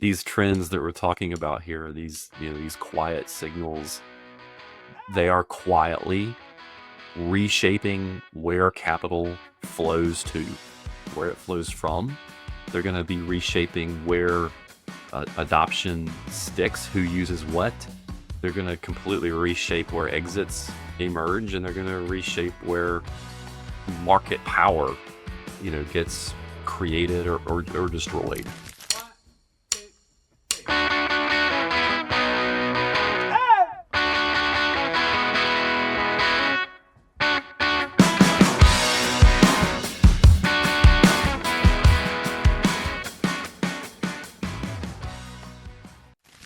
these trends that we're talking about here, these these quiet signals, they are quietly reshaping where capital flows to, where it flows from. They're going to be reshaping where adoption sticks, who uses what. They're going to completely reshape where exits emerge, and they're going to reshape where market power, gets created or destroyed.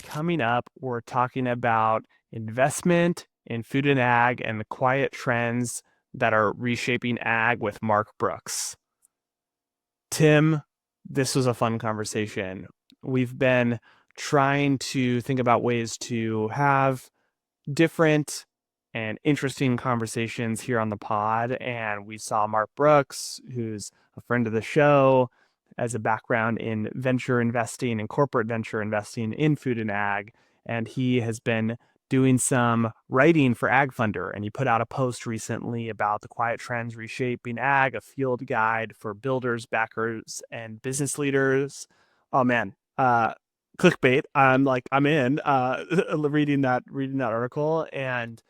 Coming up, we're talking about investment in food and ag and the quiet trends that are reshaping ag with Mark Brooks. Tim, this was a fun conversation. We've been trying to think about ways to have different and interesting conversations here on the pod. And we saw Mark Brooks, who's a friend of the show, as a background in venture investing and corporate venture investing in food and ag. And he has been doing some writing for Ag Funder. And he put out a post recently about the quiet trends reshaping ag, a field guide for builders, backers, and business leaders. Oh man, clickbait. I'm in reading that article, and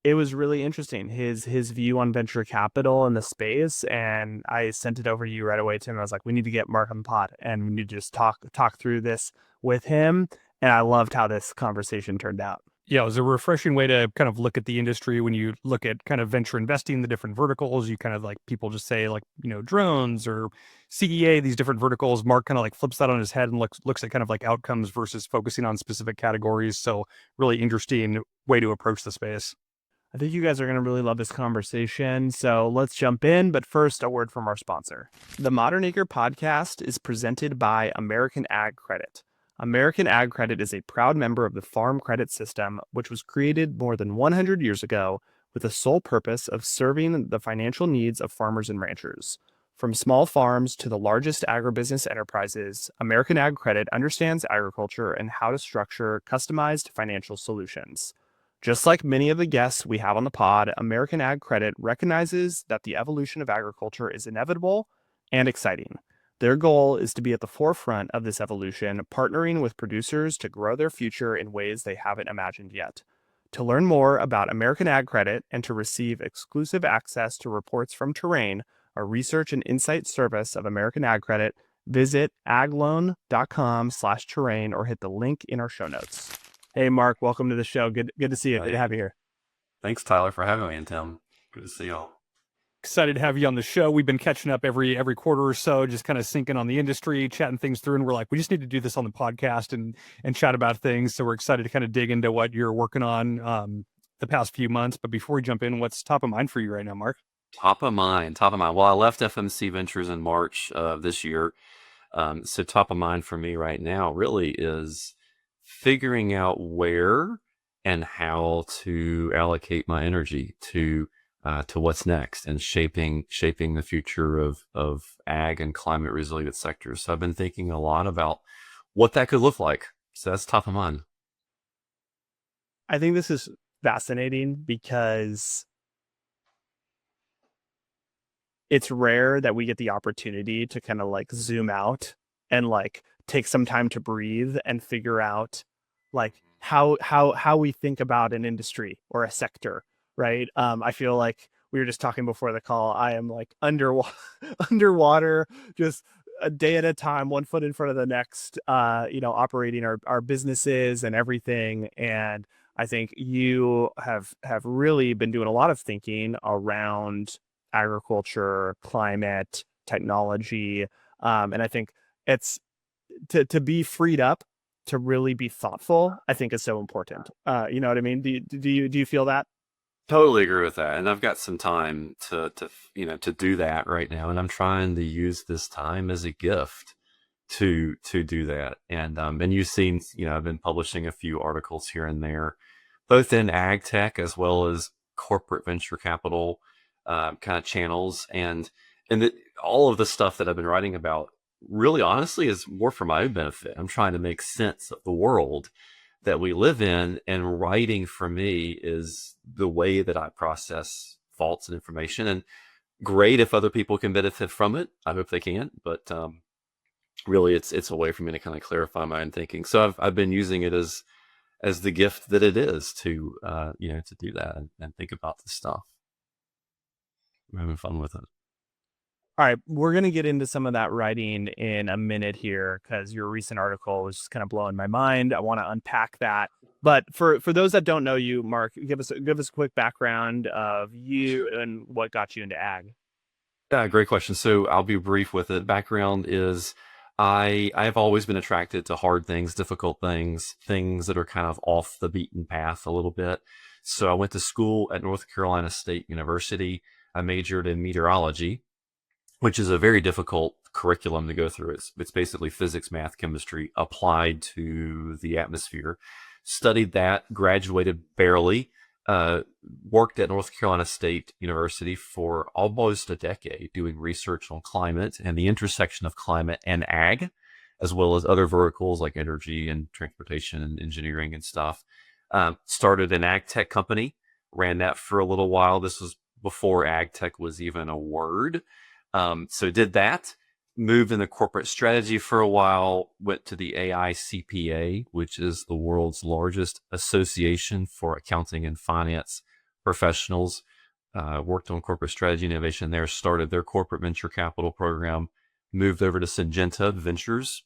it was really interesting, his view on venture capital in the space. And I sent it over to you right away, Tim. I was like, we need to get Mark on the pod and we need to just talk through this with him. And I loved how this conversation turned out. Yeah, it was a refreshing way to kind of look at the industry. When you look at kind of venture investing, the different verticals, you kind of like, people just say like, drones or CEA, these different verticals. Mark kind of like flips that on his head and looks at kind of like outcomes versus focusing on specific categories. So really interesting way to approach the space. I think you guys are going to really love this conversation. So let's jump in. But first, a word from our sponsor. The Modern Acre podcast is presented by American Ag Credit. American Ag Credit is a proud member of the Farm Credit System, which was created more than 100 years ago with the sole purpose of serving the financial needs of farmers and ranchers. From small farms to the largest agribusiness enterprises, American Ag Credit understands agriculture and how to structure customized financial solutions. Just like many of the guests we have on the pod, American Ag Credit recognizes that the evolution of agriculture is inevitable and exciting. Their goal is to be at the forefront of this evolution, partnering with producers to grow their future in ways they haven't imagined yet. To learn more about American Ag Credit and to receive exclusive access to reports from Terrain, a research and insight service of American Ag Credit, visit agloan.com/terrain or hit the link in our show notes. Hey, Mark, welcome to the show. Good to see you. Good to have you here. Thanks, Tyler, for having me, and Tim. Good to see y'all. Excited to have you on the show. We've been catching up every quarter or so, just kind of syncing on the industry, chatting things through. And we're like, we just need to do this on the podcast and chat about things. So we're excited to kind of dig into what you're working on the past few months. But before we jump in, what's top of mind for you right now, Mark? Top of mind. Well, I left FMC Ventures in March of this year. So top of mind for me right now really is figuring out where and how to allocate my energy to what's next and shaping the future of ag and climate resilient sectors. So I've been thinking a lot about what that could look like. So that's top of mind. I think this is fascinating because it's rare that we get the opportunity to kind of like zoom out and like take some time to breathe and figure out like how we think about an industry or a sector, right? I feel like we were just talking before the call. I am like underwater, just a day at a time, 1 foot in front of the next, operating our businesses and everything. And I think you have really been doing a lot of thinking around agriculture, climate, technology. And I think it's to be freed up to really be thoughtful, I think is so important. You know what I mean? Do you feel that? Totally agree with that. And I've got some time to do that right now. And I'm trying to use this time as a gift to do that. And you've seen, I've been publishing a few articles here and there, both in ag tech as well as corporate venture capital kind of channels. And all of the stuff that I've been writing about really honestly is more for my own benefit. I'm trying to make sense of the world that we live in, and writing for me is the way that I process thoughts and information. And great if other people can benefit from it. I hope they can, but really, it's a way for me to kind of clarify my own thinking. So I've been using it as the gift that it is to to do that and think about this stuff. I'm having fun with it. All right, we're going to get into some of that writing in a minute here because your recent article was just kind of blowing my mind. I want to unpack that. But for those that don't know you, Mark, give us a quick background of you and what got you into ag. Yeah, great question. So I'll be brief with it. Background is I've always been attracted to hard things, difficult things, things that are kind of off the beaten path a little bit. So I went to school at North Carolina State University. I majored in meteorology, which is a very difficult curriculum to go through. It's basically physics, math, chemistry applied to the atmosphere. Studied that, graduated barely, worked at North Carolina State University for almost a decade doing research on climate and the intersection of climate and ag, as well as other verticals like energy and transportation and engineering and stuff. Started an ag tech company, ran that for a little while. This was before ag tech was even a word. So did that, moved in the corporate strategy for a while, went to the AICPA, which is the world's largest association for accounting and finance professionals. Worked on corporate strategy and innovation there, started their corporate venture capital program, moved over to Syngenta Ventures.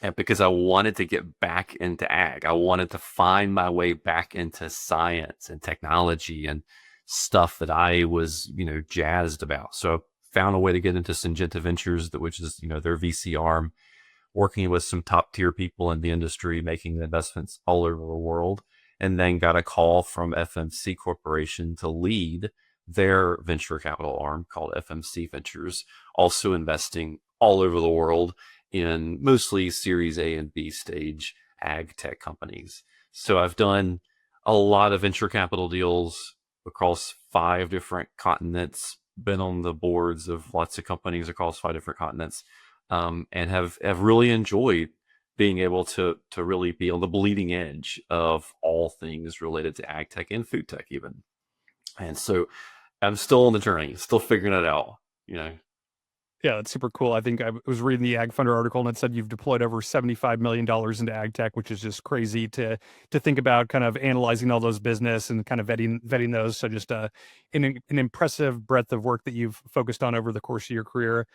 And because I wanted to get back into ag, I wanted to find my way back into science and technology and stuff that I was, jazzed about. So found a way to get into Syngenta Ventures, which is, their VC arm, working with some top tier people in the industry, making investments all over the world, and then got a call from FMC Corporation to lead their venture capital arm called FMC Ventures, also investing all over the world in mostly Series A and B stage ag tech companies. So I've done a lot of venture capital deals across 5 different continents, been on the boards of lots of companies across 5 different continents, and have really enjoyed being able to really be on the bleeding edge of all things related to ag tech and food tech even. And so I'm still on the journey, still figuring it out, Yeah, that's super cool. I think I was reading the Ag Funder article and it said you've deployed over $75 million into ag tech, which is just crazy to think about, kind of analyzing all those business and kind of vetting those. So just an impressive breadth of work that you've focused on over the course of your career.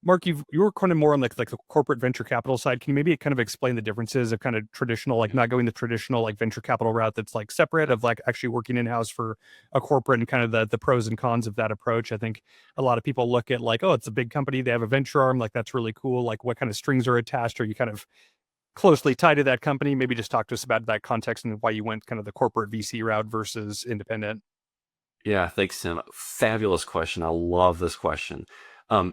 Mark, you were kind of more on like the corporate venture capital side. Can you maybe kind of explain the differences of kind of traditional, like not going the traditional like venture capital route that's like separate of like actually working in-house for a corporate, and kind of the pros and cons of that approach? I think a lot of people look at like, oh, it's a big company, they have a venture arm, like that's really cool. Like what kind of strings are attached? Are you kind of closely tied to that company? Maybe just talk to us about that context and why you went kind of the corporate VC route versus independent. Yeah, thanks, Tim. Fabulous question. I love this question.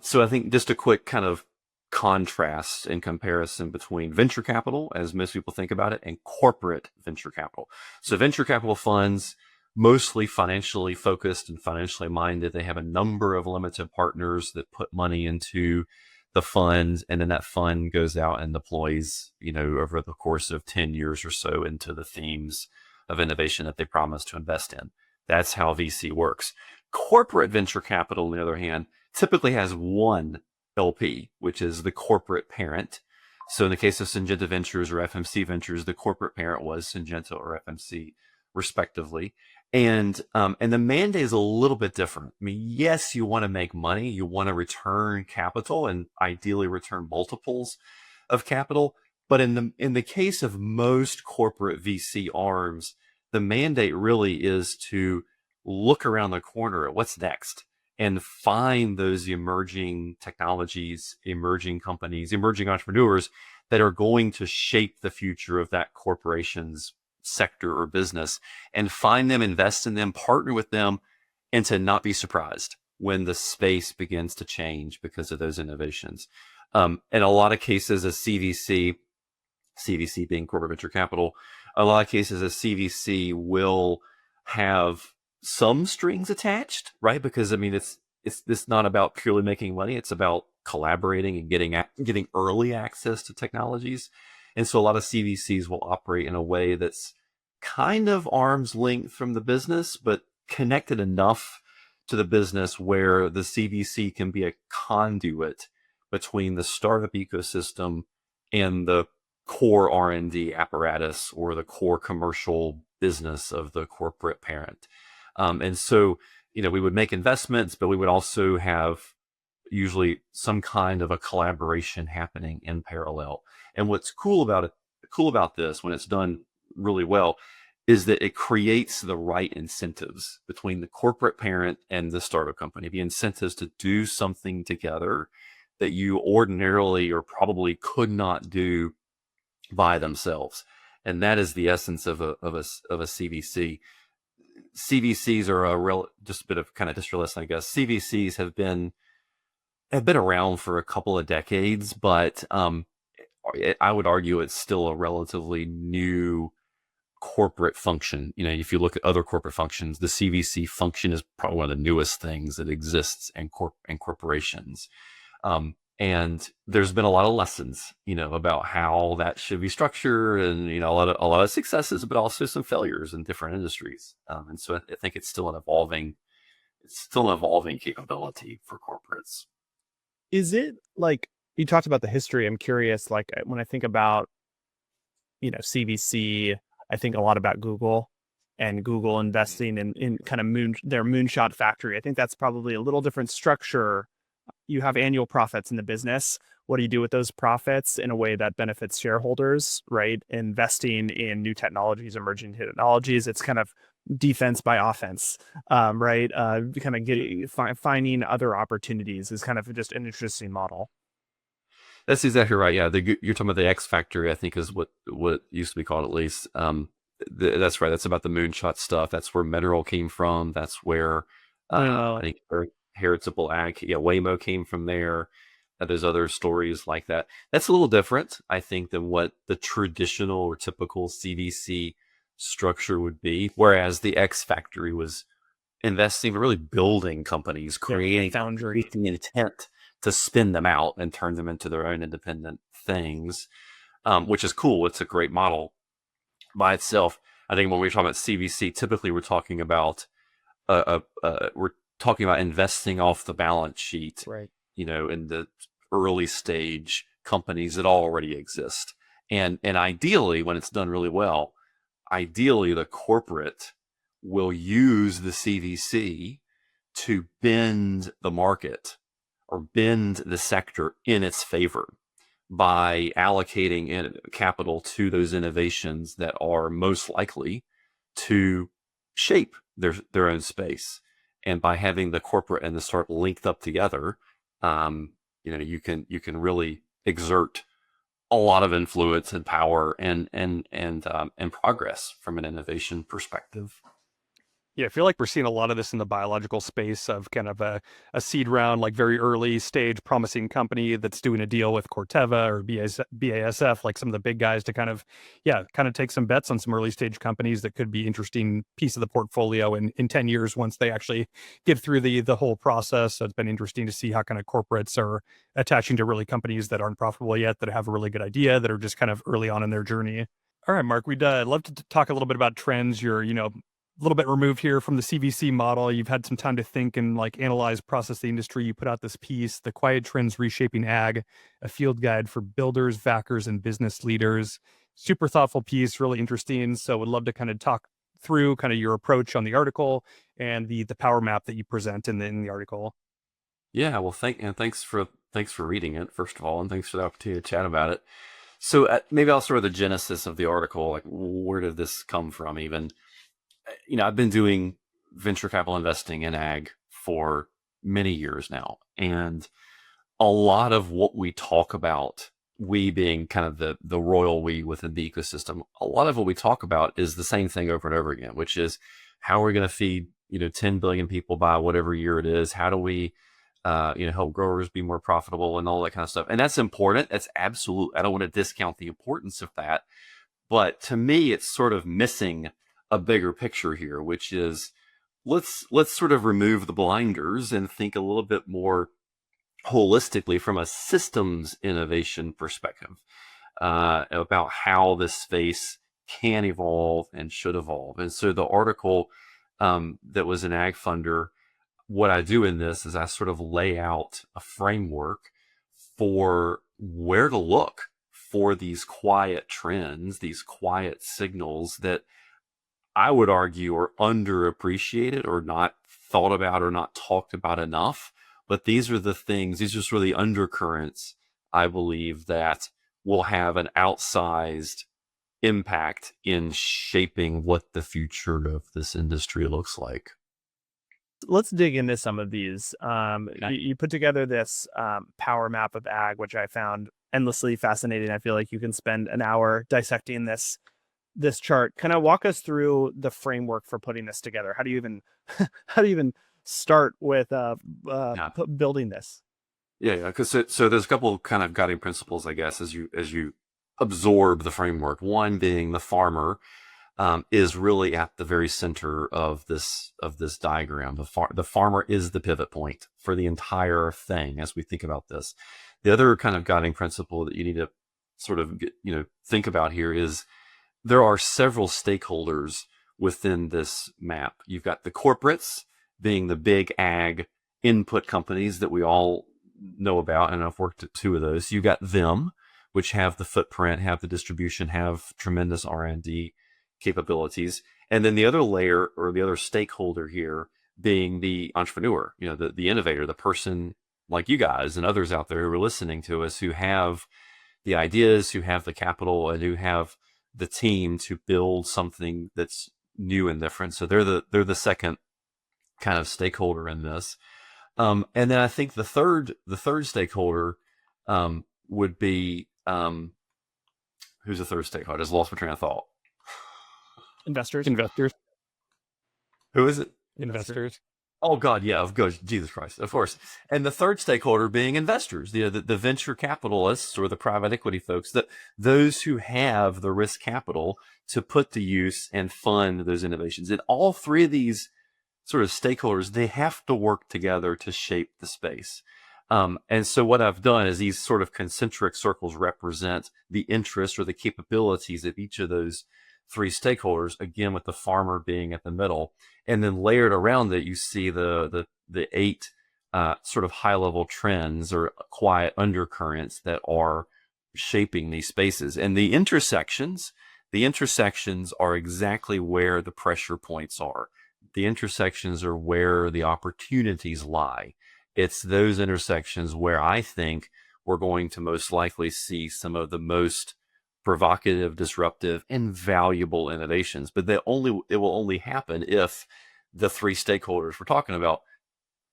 So I think just a quick kind of contrast and comparison between venture capital, as most people think about it, and corporate venture capital. So venture capital funds, mostly financially focused and financially minded. They have a number of limited partners that put money into the fund, and then that fund goes out and deploys, over the course of 10 years or so into the themes of innovation that they promise to invest in. That's how VC works. Corporate venture capital, on the other hand, typically has one LP, which is the corporate parent. So in the case of Syngenta Ventures or FMC Ventures, the corporate parent was Syngenta or FMC, respectively. And the mandate is a little bit different. I mean, yes, you want to make money, you want to return capital, and ideally return multiples of capital. But in the case of most corporate VC arms, the mandate really is to look around the corner at what's next and find those emerging technologies, emerging companies, emerging entrepreneurs that are going to shape the future of that corporation's sector or business, and find them, invest in them, partner with them, and to not be surprised when the space begins to change because of those innovations. In a lot of cases, a CVC being corporate venture capital, a lot of cases a CVC will have some strings attached, right? Because I mean, it's not about purely making money. It's about collaborating and getting early access to technologies. And so a lot of CVCs will operate in a way that's kind of arm's length from the business, but connected enough to the business where the CVC can be a conduit between the startup ecosystem and the core R&D apparatus or the core commercial business of the corporate parent. And so, we would make investments, but we would also have usually some kind of a collaboration happening in parallel. And what's cool about this when it's done really well is that it creates the right incentives between the corporate parent and the startup company, the incentives to do something together that you ordinarily or probably could not do by themselves. And that is the essence of a CVC. CVCs are just a bit of kind of history lesson, I guess. CVCs have been around for a couple of decades, but I would argue it's still a relatively new corporate function. If you look at other corporate functions, the CVC function is probably one of the newest things that exists in corporations. And there's been a lot of lessons, about how that should be structured, and a lot of successes, but also some failures in different industries. And so I think it's still an evolving capability for corporates. Is it like you talked about the history? I'm curious, like when I think about, CVC, I think a lot about Google and Google investing in kind of their moonshot factory. I think that's probably a little different structure. You have annual profits in the business. What do you do with those profits in a way that benefits shareholders, right? Investing in new technologies, emerging technologies. It's kind of defense by offense, right? Kind of finding other opportunities is kind of just an interesting model. That's exactly right. Yeah, you're talking about the X Factory, I think is what used to be called, at least. That's right. That's about the moonshot stuff. That's where Mineral came from. That's where I think Heritable Ag, Waymo came from there. There's other stories like that. That's a little different, I think, than what the traditional or typical CVC structure would be. Whereas the X Factory was investing, really building companies, creating the intent to spin them out and turn them into their own independent things, which is cool. It's a great model by itself. I think when we're talking about CVC, typically we're talking about investing off the balance sheet, right? In the early stage companies that already exist, and ideally, when it's done really well, ideally the corporate will use the CVC to bend the market or bend the sector in its favor by allocating capital to those innovations that are most likely to shape their own space. And by having the corporate and the startup linked up together, you can really exert a lot of influence and power and progress from an innovation perspective. Yeah, I feel like we're seeing a lot of this in the biological space of kind of a seed round, like very early stage promising company that's doing a deal with Corteva or BASF, like some of the big guys to kind of take some bets on some early stage companies that could be interesting piece of the portfolio in 10 years once they actually get through the whole process. So it's been interesting to see how kind of corporates are attaching to really companies that aren't profitable yet, that have a really good idea, that are just kind of early on in their journey. All right, Mark, we'd love to talk a little bit about Trends. You're, a little bit removed here from the CVC model. You've had some time to think and analyze, process the industry. You put out this piece, The Quiet Trends Reshaping Ag, a field guide for builders, backers, and business leaders. Super thoughtful piece, really interesting. So would love to kind of talk through kind of your approach on the article and the power map that you present in the article. Yeah, well, thanks for reading it, first of all, and thanks for the opportunity to chat about it. So maybe I'll start with the genesis of the article. Like, where did this come from even? I've been doing venture capital investing in ag for many years now. And a lot of what we talk about, we being kind of the royal we within the ecosystem, a lot of what we talk about is the same thing over and over again, which is how are we going to feed, 10 billion people by whatever year it is? How do we, help growers be more profitable and all that kind of stuff? And that's important. That's absolute. I don't want to discount the importance of that. But to me, it's sort of missing a bigger picture here, which is let's sort of remove the blinders and think a little bit more holistically from a systems innovation perspective about how this space can evolve and should evolve. And so the article that was an Ag Funder, what I do in this is I sort of lay out a framework for where to look for these quiet trends, these quiet signals that I would argue are underappreciated or not thought about or not talked about enough. But these are the things, these are sort of the undercurrents, I believe, that will have an outsized impact in shaping what the future of this industry looks like. Let's dig into some of these. Okay. You put together this power map of ag, which I found endlessly fascinating. I feel like you can spend an hour dissecting this chart. Kind of walk us through the framework for putting this together. How do you even start with building this? Yeah. Because so there's a couple of kind of guiding principles, I guess, as you absorb the framework. One being the farmer is really at the very center of this diagram. The farmer is the pivot point for the entire thing as we think about this. The other kind of guiding principle that you need to sort of think about here is there are several stakeholders within this map. You've got the corporates being the big ag input companies that we all know about, and I've worked at two of those. You got them, which have the footprint, have the distribution, have tremendous R&D capabilities. And then the other layer or the other stakeholder here being the entrepreneur, the innovator, the person like you guys and others out there who are listening to us, who have the ideas, who have the capital, and who have the team to build something that's new and different. So they're the second kind of stakeholder in this. And then I think the third stakeholder would be who's the third stakeholder? I just lost my train of thought. Investors. Who is it? Investors. Oh God, yeah, of course, Jesus Christ, of course. And the third stakeholder being investors, the venture capitalists or the private equity folks, those who have the risk capital to put to use and fund those innovations. And all three of these sort of stakeholders, they have to work together to shape the space. And so what I've done is these sort of concentric circles represent the interests or the capabilities of each of those three stakeholders, again, with the farmer being at the middle. And then layered around it, you see the 8 sort of high level trends or quiet undercurrents that are shaping these spaces. And the intersections are exactly where the pressure points are. The intersections are where the opportunities lie. It's those intersections where I think we're going to most likely see some of the most provocative, disruptive, and valuable innovations. But it will only happen if the three stakeholders we're talking about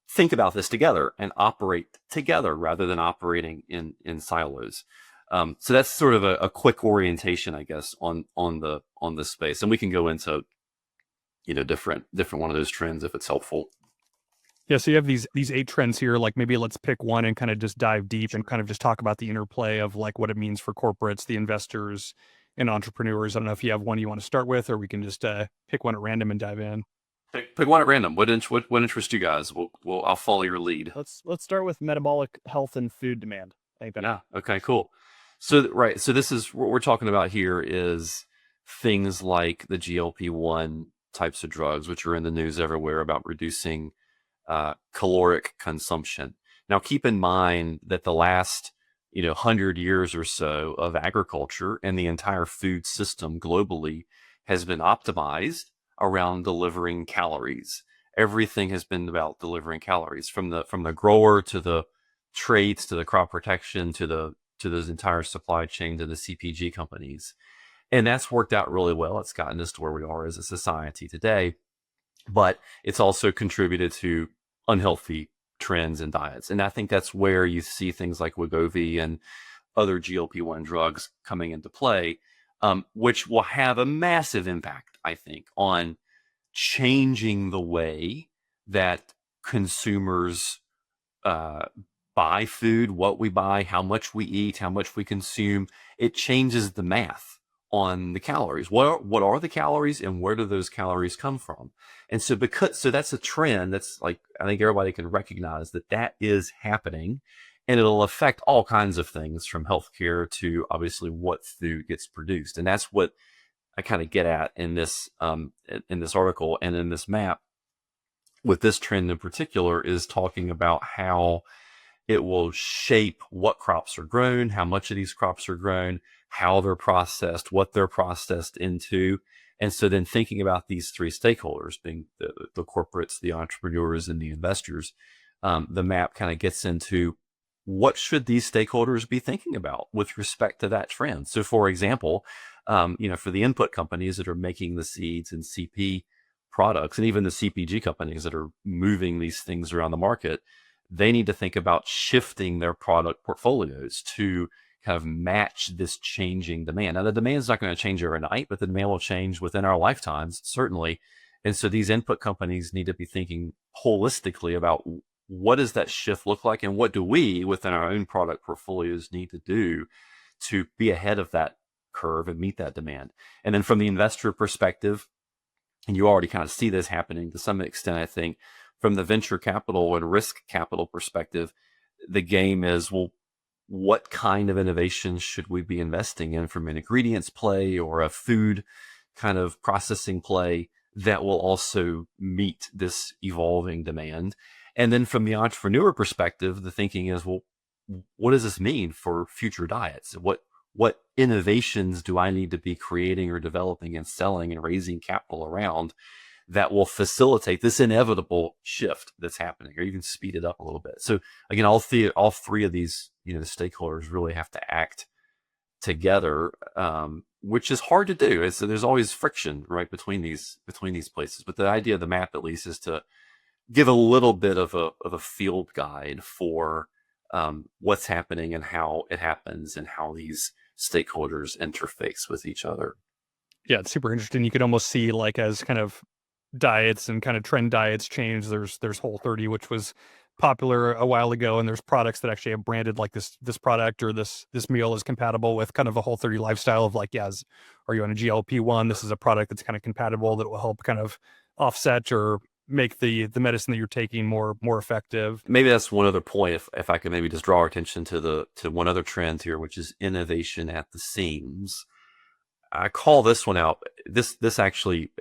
think about this together and operate together rather than operating in silos. So that's sort of a quick orientation, I guess, on this space, and we can go into different one of those trends if it's helpful. Yeah, so you have these 8 trends here. Like maybe let's pick one and kind of just dive deep and kind of just talk about the interplay of like what it means for corporates, the investors, and entrepreneurs. I don't know if you have one you want to start with, or we can just pick one at random and dive in. Pick one at random. What interests you guys? I'll follow your lead. Let's start with metabolic health and food demand. I think that. Yeah. Okay. Cool. So this is what we're talking about here is things like the GLP-1 types of drugs, which are in the news everywhere about reducing caloric consumption. Now, keep in mind that the last 100 years or so of agriculture and the entire food system globally has been optimized around delivering calories. Everything has been about delivering calories, from the grower to the trades to the crop protection to those entire supply chain to the CPG companies. And that's worked out really well. It's gotten us to where we are as a society today. But it's also contributed to unhealthy trends in diets. And I think that's where you see things like Wegovy and other GLP-1 drugs coming into play, which will have a massive impact, I think, on changing the way that consumers buy food, what we buy, how much we eat, how much we consume. It changes the math on the calories. What are the calories, and where do those calories come from? And so that's a trend that's like, I think everybody can recognize that is happening, and it'll affect all kinds of things from healthcare to obviously what food gets produced. And that's what I kind of get at in this article and in this map with this trend in particular, is talking about how it will shape what crops are grown, how much of these crops are grown, how they're processed, what they're processed into. And so then thinking about these three stakeholders, being the corporates, the entrepreneurs, and the investors, the map kind of gets into what should these stakeholders be thinking about with respect to that trend. So for example, for the input companies that are making the seeds and CP products, and even the CPG companies that are moving these things around the market, they need to think about shifting their product portfolios to kind of match this changing demand. Now, the demand is not going to change overnight, but the demand will change within our lifetimes, certainly. And so these input companies need to be thinking holistically about what does that shift look like, and what do we within our own product portfolios need to do to be ahead of that curve and meet that demand. And then from the investor perspective, and you already kind of see this happening to some extent, I think, from the venture capital and risk capital perspective, the game is, well, what kind of innovations should we be investing in from an ingredients play or a food kind of processing play that will also meet this evolving demand? And then from the entrepreneur perspective, the thinking is, well, what does this mean for future diets? What innovations do I need to be creating or developing and selling and raising capital around that will facilitate this inevitable shift that's happening, or even speed it up a little bit? So again, all three of these, the stakeholders really have to act together, which is hard to do. So there's always friction, right, between these places. But the idea of the map, at least, is to give a little bit of a field guide for what's happening and how it happens and how these stakeholders interface with each other. Yeah, it's super interesting. You could almost see, like, as kind of diets and kind of trend diets change, there's Whole30, which was popular a while ago, and there's products that actually have branded like this product or this meal is compatible with kind of a Whole30 lifestyle of, like, are you on a GLP-1? This is a product that's kind of compatible that will help kind of offset or make the medicine that you're taking more effective. Maybe that's one other point, if I could maybe just draw our attention to one other trend here, which is innovation at the seams. I call this one out. This actually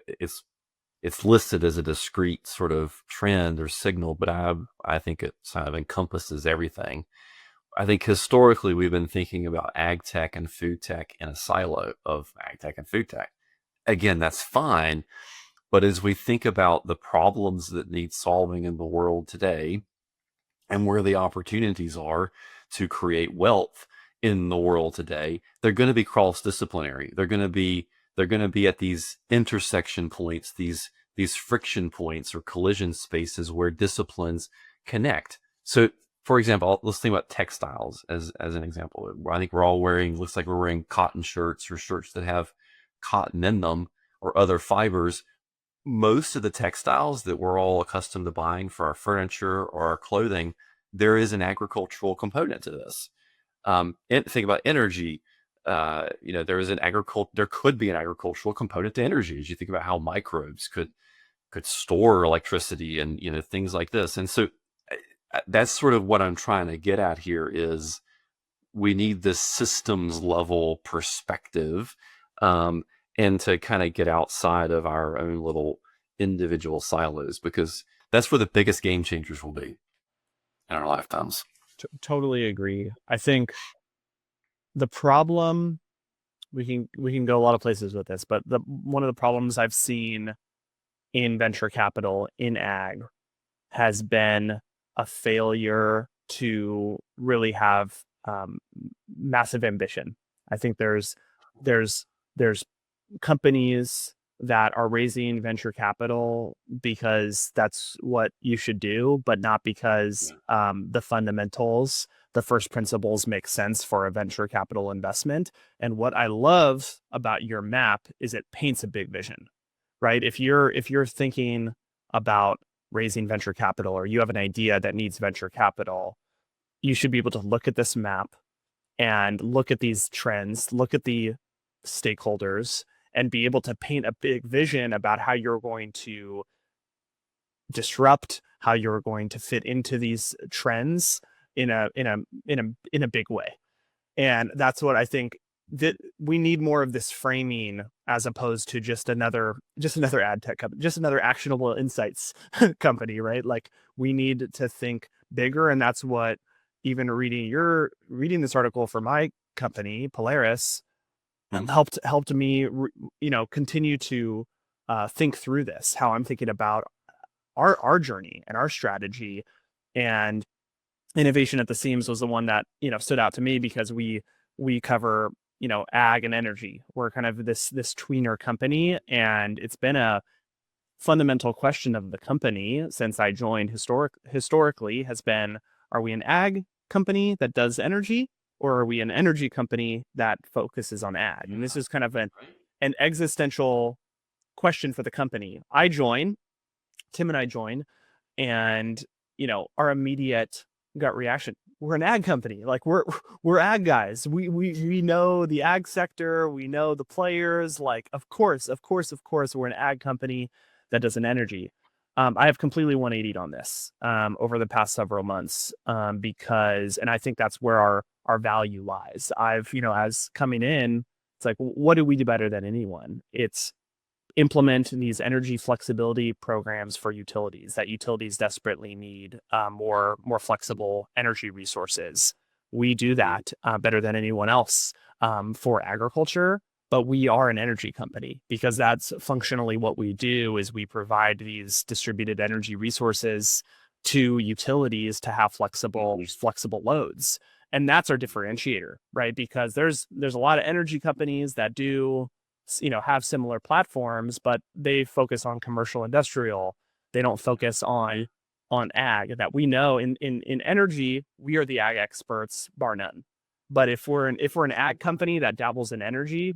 it's listed as a discrete sort of trend or signal, but I think it kind of encompasses everything. I think historically we've been thinking about ag tech and food tech in a silo of ag tech and food tech. Again, that's fine. But as we think about the problems that need solving in the world today and where the opportunities are to create wealth in the world today, they're going to be cross-disciplinary. They're going to be at these intersection points, these friction points or collision spaces where disciplines connect. So, for example, let's think about textiles as an example. I think we're all looks like we're wearing cotton shirts or shirts that have cotton in them or other fibers. Most of the textiles that we're all accustomed to buying for our furniture or our clothing, there is an agricultural component to this. And think about energy. There could be an agricultural component to energy, as you think about how microbes could store electricity and things like this. And so that's sort of what I'm trying to get at here, is we need this systems level perspective, and to kind of get outside of our own little individual silos, because that's where the biggest game changers will be in our lifetimes. Totally agree. I think the problem, we can go a lot of places with this, but one of the problems I've seen in venture capital in ag has been a failure to really have massive ambition. I think there's companies that are raising venture capital because that's what you should do, but not because the fundamentals, the first principles make sense for a venture capital investment. And what I love about your map is it paints a big vision, right? If you're thinking about raising venture capital, or you have an idea that needs venture capital, you should be able to look at this map and look at these trends, look at the stakeholders and be able to paint a big vision about how you're going to disrupt, how you're going to fit into these trends in a big way. And that's what I think, that we need more of this framing, as opposed to just another ad tech company, just another actionable insights company, right? Like, we need to think bigger. And that's what, even reading this article for my company, Polaris, helped me, continue to think through this, how I'm thinking about our journey and our strategy. And innovation at the seams was the one that, stood out to me, because we cover, ag and energy. We're kind of this tweener company, and it's been a fundamental question of the company since I joined historically has been, are we an ag company that does energy, or are we an energy company that focuses on ag? And this is kind of an existential question for the company. Tim and I join, and our immediate gut reaction, we're an ag company. Like, we're ag guys. We know the ag sector, we know the players. Like, of course we're an ag company that does an energy. I have completely 180'd on this over the past several months, because, and I think that's where our value lies. As coming in, it's like, what do we do better than anyone? It's implement these energy flexibility programs for utilities, that utilities desperately need more flexible energy resources. We do that better than anyone else for agriculture, but we are an energy company, because that's functionally what we do. Is we provide these distributed energy resources to utilities to have flexible loads. And that's our differentiator, right? Because there's a lot of energy companies that do have similar platforms, but they focus on commercial industrial. They don't focus on ag. That we know in energy, we are the ag experts, bar none. But if we're an ag company that dabbles in energy,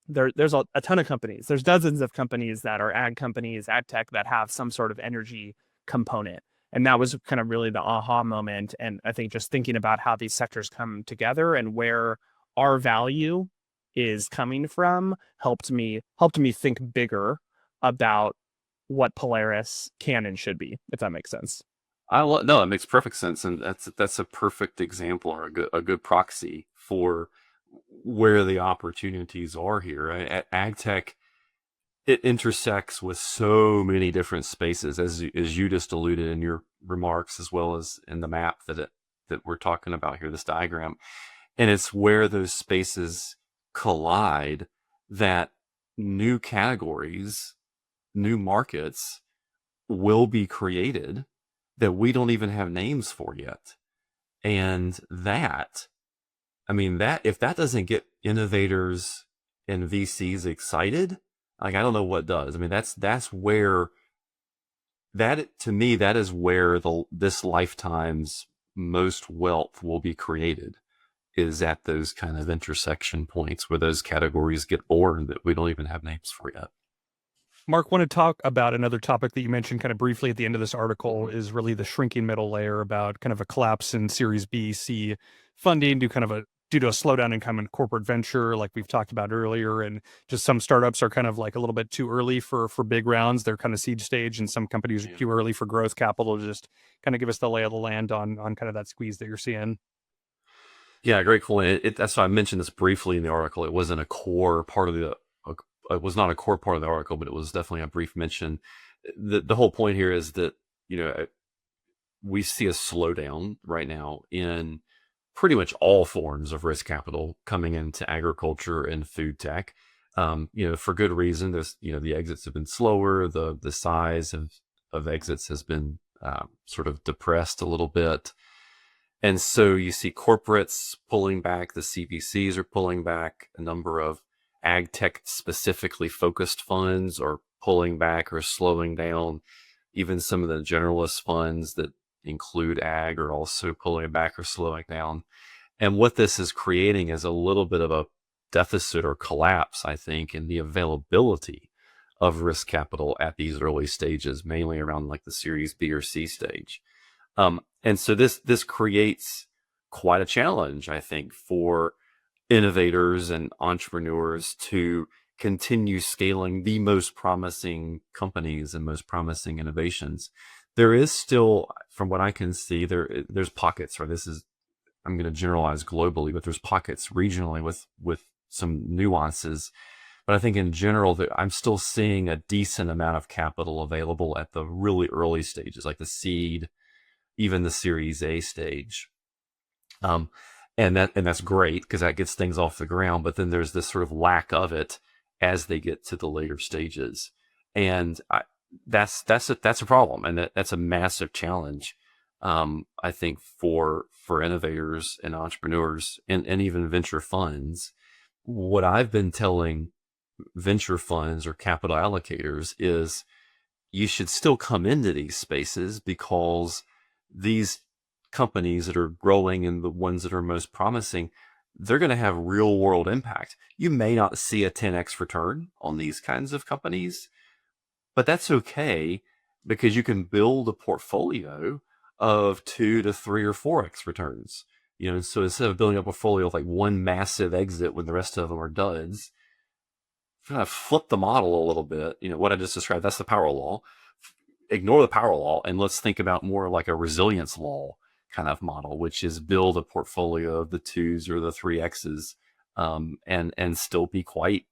there's a ton of companies. There's dozens of companies that are ag companies, ag tech, that have some sort of energy component. And that was kind of really the aha moment. And I think just thinking about how these sectors come together and where our value is coming from helped me think bigger about what Polaris can and should be, if that makes sense. No, it makes perfect sense, and that's a perfect example, or a good proxy for where the opportunities are here. At ag tech, it intersects with so many different spaces, as you just alluded in your remarks, as well as in the map that we're talking about here, this diagram. And it's where those spaces collide that new categories, new markets will be created that we don't even have names for yet. And that, if that doesn't get innovators and VCs excited, like, I don't know what does. That's where, to me, that is where this lifetime's most wealth will be created, is at those kind of intersection points where those categories get born that we don't even have names for yet. Mark, want to talk about another topic that you mentioned kind of briefly at the end of this article, is really the shrinking middle layer, about kind of a collapse in Series B, C funding due to a slowdown in kind of corporate venture, like we've talked about earlier. And just some startups are kind of like a little bit too early for big rounds. They're kind of seed stage, and some companies are too early for growth capital. Just kind of give us the lay of the land on kind of that squeeze that you're seeing. Yeah, great point. That's why I mentioned this briefly in the article. It wasn't a core part of it was not a core part of the article, but it was definitely a brief mention. The whole point here is that, we see a slowdown right now in pretty much all forms of risk capital coming into agriculture and food tech. For good reason. There's, the exits have been slower. The size of exits has been sort of depressed a little bit. And so you see corporates pulling back, the CVCs are pulling back, a number of ag tech specifically focused funds are pulling back or slowing down. Even some of the generalist funds that include ag are also pulling back or slowing down. And what this is creating is a little bit of a deficit or collapse, I think, in the availability of risk capital at these early stages, mainly around like the Series B or C stage. And so this creates quite a challenge, I think, for innovators and entrepreneurs to continue scaling the most promising companies and most promising innovations. There is still, from what I can see, there's pockets, or I'm going to generalize globally, but there's pockets regionally with some nuances. But I think in general that I'm still seeing a decent amount of capital available at the really early stages, like the seed, even the Series A stage. Um, and that's great because that gets things off the ground. But then there's this sort of lack of it as they get to the later stages, and that's a problem, and that's a massive challenge. I think for innovators and entrepreneurs and even venture funds. What I've been telling venture funds or capital allocators is you should still come into these spaces because these companies that are growing and the ones that are most promising, they're going to have real world impact. You may not see a 10x return on these kinds of companies, but that's okay because you can build a portfolio of 2 to 3 or 4x returns. So instead of building a portfolio of like one massive exit when the rest of them are duds, kind of flip the model a little bit. What I just described, that's the power law. Ignore the power law and let's think about more like a resilience law kind of model, which is build a portfolio of the 2s or the 3x's, and still be quite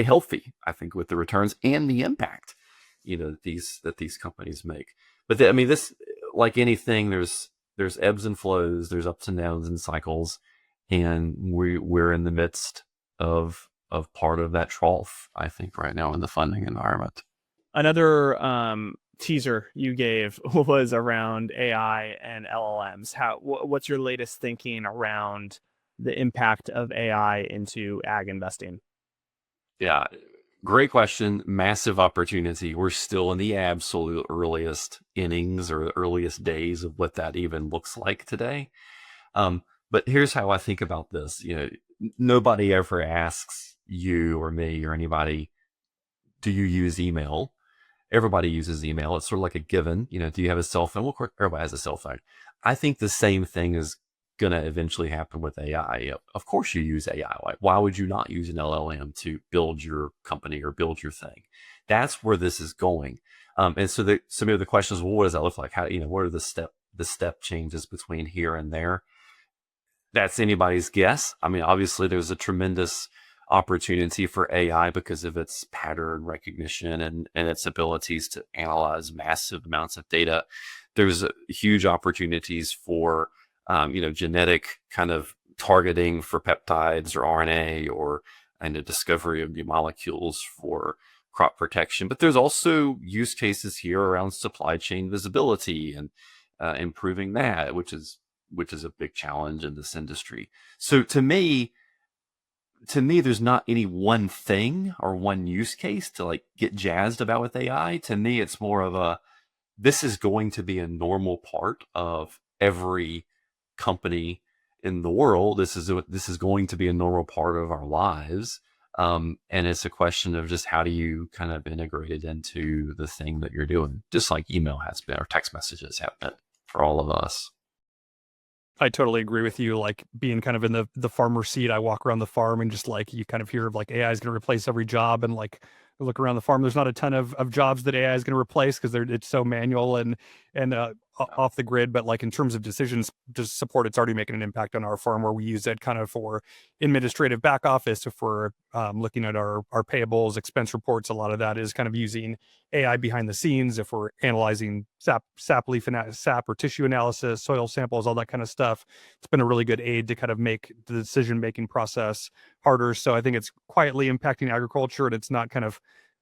healthy, I think, with the returns and the impact, that these companies make. But this, like anything, there's ebbs and flows, there's ups and downs and cycles, and we're in the midst of part of that trough, I think, right now in the funding environment. Another teaser you gave was around AI and LLMs. What's your latest thinking around the impact of AI into ag investing? Yeah, great question. Massive opportunity. We're still in the absolute earliest innings or earliest days of what that even looks like today. But here's how I think about this. Nobody ever asks you or me or anybody, do you use email? Everybody uses email. It's sort of like a given. Do you have a cell phone? Well, everybody has a cell phone. I think the same thing is going to eventually happen with AI. Of course you use AI. Like, why would you not use an LLM to build your company or build your thing? That's where this is going. And so maybe the question is, well, what does that look like? How, what are the step changes between here and there? That's anybody's guess. Obviously there's a tremendous opportunity for AI because of its pattern recognition and its abilities to analyze massive amounts of data. There's huge opportunities for, genetic kind of targeting for peptides or RNA and the discovery of new molecules for crop protection. But there's also use cases here around supply chain visibility and improving that, which is a big challenge in this industry. So to me, there's not any one thing or one use case to like get jazzed about with AI. To me, it's more of this is going to be a normal part of every company in the world. This is going to be a normal part of our lives. And it's a question of just how do you kind of integrate it into the thing that you're doing, just like email has been or text messages have been for all of us. I totally agree with you. Like being kind of in the farmer seat, I walk around the farm and just like you kind of hear of like AI is going to replace every job, and like look around the farm, there's not a ton of jobs that AI is going to replace because it's so manual and off the grid. But like in terms of decisions to support, it's already making an impact on our farm where we use it kind of for administrative back office. If we're looking at our payables, expense reports, a lot of that is kind of using AI behind the scenes. If we're analyzing sap leaf sap or tissue analysis, soil samples, all that kind of stuff, it's been a really good aid to kind of make the decision-making process harder. So I think it's quietly impacting agriculture, and it's not kind of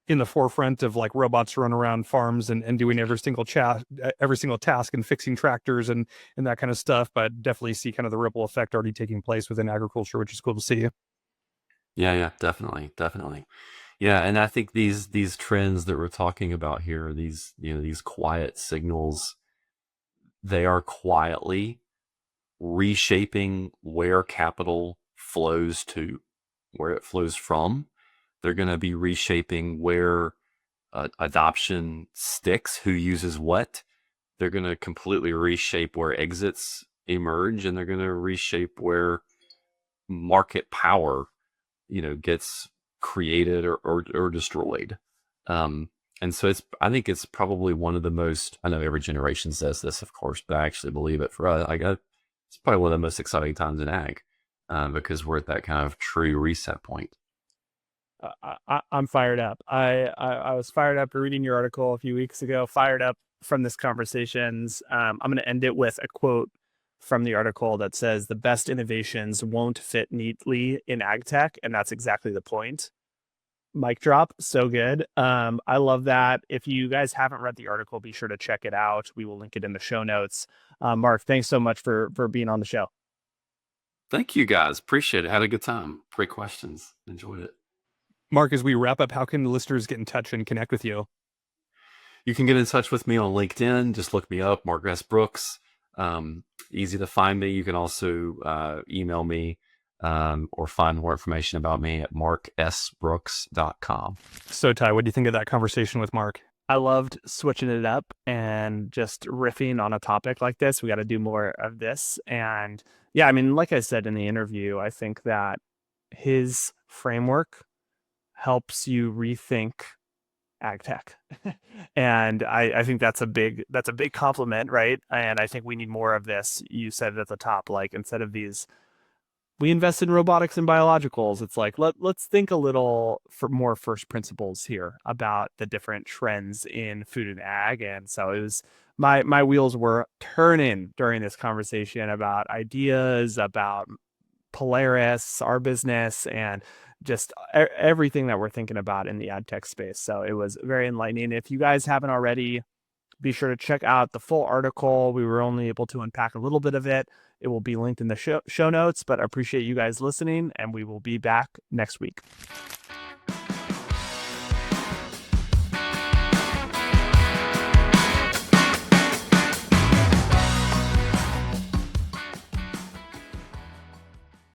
in the forefront of like robots run around farms and doing every single task and fixing tractors and that kind of stuff. But definitely see kind of the ripple effect already taking place within agriculture, which is cool to see. Yeah, definitely. Yeah, and I think these trends that we're talking about here, these quiet signals, they are quietly reshaping where capital flows to, where it flows from. They're going to be reshaping where adoption sticks, who uses what. They're going to completely reshape where exits emerge, and they're going to reshape where market power, gets created or destroyed. And so I think it's probably one of the most, I know every generation says this, of course, but I actually believe it for us. It's probably one of the most exciting times in ag, because we're at that kind of true reset point. I'm fired up. I was fired up reading your article a few weeks ago, fired up from this conversations. I'm going to end it with a quote from the article that says, "The best innovations won't fit neatly in ag tech," and that's exactly the point. Mic drop. So good. I love that. If you guys haven't read the article, be sure to check it out. We will link it in the show notes. Mark, thanks so much for being on the show. Thank you guys. Appreciate it. Had a good time. Great questions. Enjoyed it. Mark, as we wrap up, how can the listeners get in touch and connect with you? You can get in touch with me on LinkedIn. Just look me up, Mark S. Brooks. Easy to find me. You can also email me or find more information about me at marksbrooks.com. So, Ty, what do you think of that conversation with Mark? I loved switching it up and just riffing on a topic like this. We got to do more of this. And yeah, I mean, like I said in the interview, I think that his framework helps you rethink ag tech. And I think that's a big compliment, right? And I think we need more of this. You said it at the top, like instead of these, we invest in robotics and biologicals. It's like, let's think a little for more first principles here about the different trends in food and ag. And so it was, my wheels were turning during this conversation about ideas, about Polaris, our business, and just everything that we're thinking about in the ad tech space. So it was very enlightening. If you guys haven't already, be sure to check out the full article. We were only able to unpack a little bit of it. It will be linked in the show notes, but I appreciate you guys listening, and we will be back next week.